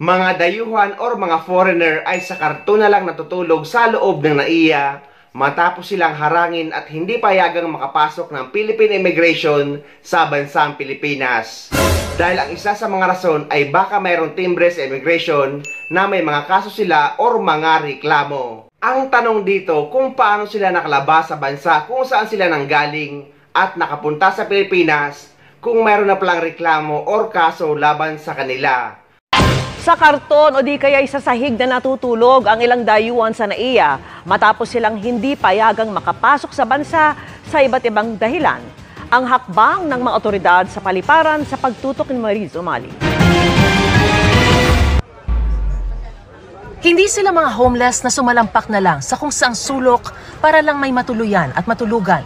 Mga dayuhan or mga foreigner ay sa karton na lang natutulog sa loob ng NAIA matapos silang harangin at hindi payagang makapasok ng Philippine Immigration sa bansang Pilipinas. Dahil ang isa sa mga rason ay baka mayroong timbre sa immigration na may mga kaso sila or mga reklamo. Ang tanong dito kung paano sila nakalabas sa bansa kung saan sila nanggaling at nakapunta sa Pilipinas kung mayroon na palang reklamo or kaso laban sa kanila. Sa karton o di kaya sa sahig na natutulog ang ilang dayuhan sa NAIA matapos silang hindi payagang makapasok sa bansa sa iba't ibang dahilan. Ang hakbang ng mga otoridad sa paliparan sa pagtutok ni Mariz Umali. Hindi sila mga homeless na sumalampak na lang sa kung saang sulok para lang may matuluyan at matulugan.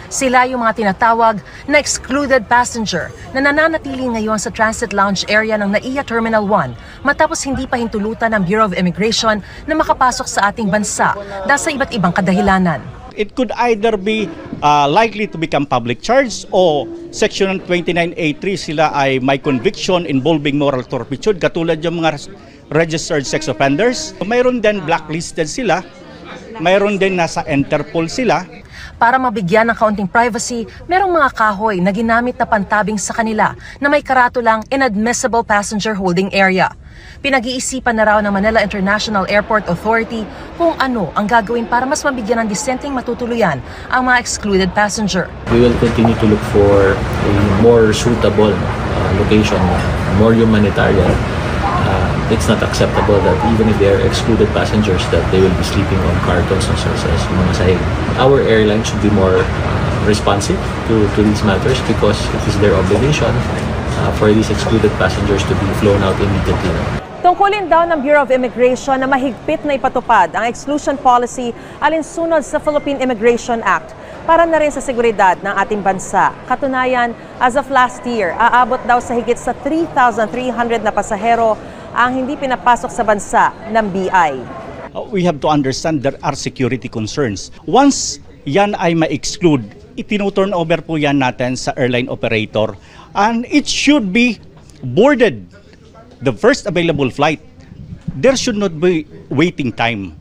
Sila yung mga tinatawag na excluded passenger na nananatili ngayon sa transit lounge area ng NAIA Terminal 1 matapos hindi pa hintulutan ng Bureau of Immigration na makapasok sa ating bansa dahil sa iba't ibang kadahilanan. It could either be likely to become public charge o Section 29A3 sila ay may conviction involving moral turpitude katulad yung mga registered sex offenders. Mayroon din blacklisted sila, mayroon din nasa Interpol sila. Para mabigyan ng kaunting privacy, merong mga kahoy na ginamit na pantabing sa kanila na may karatulang Inadmissible Passenger Holding Area. Pinag-iisipan na raw ng Manila International Airport Authority kung ano ang gagawin para mas mabigyan ng disenteng matutuluyan ang mga excluded passenger. We will continue to look for a more suitable location, more humanitarian. It's not acceptable that even if they are excluded passengers that they will be sleeping on cartons and sources, mga sahig. Our airline should be more responsive to these matters because it is their obligation for these excluded passengers to be flown out immediately. Tungkulin daw ng Bureau of Immigration na mahigpit na ipatupad ang exclusion policy alinsunod sa Philippine Immigration Act para na rin sa seguridad ng ating bansa. Katunayan, as of last year, aabot daw sa higit sa 3,300 na pasahero ang hindi pinapasok sa bansa ng BI. We have to understand there are security concerns. Once yan ay ma-exclude, itinuturn over po yan natin sa airline operator and it should be boarded. The first available flight. There should not be waiting time.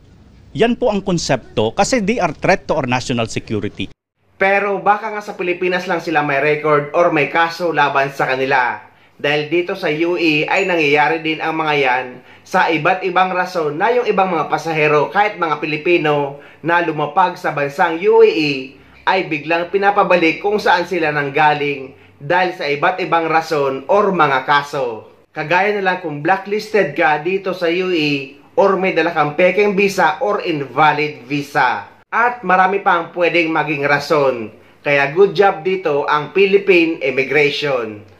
Yan po ang konsepto kasi they are threat to our national security. Pero baka nga sa Pilipinas lang sila may record or may kaso laban sa kanila. Dahil dito sa UE ay nangyayari din ang mga yan sa iba't ibang rason na yung ibang mga pasahero kahit mga Pilipino na lumapag sa bansang UAE ay biglang pinapabalik kung saan sila nanggaling dahil sa iba't ibang rason or mga kaso. Kagaya na lang kung blacklisted ka dito sa UAE or may dala kang pekeng visa or invalid visa. At marami pang pwedeng maging rason. Kaya good job dito ang Philippine Immigration.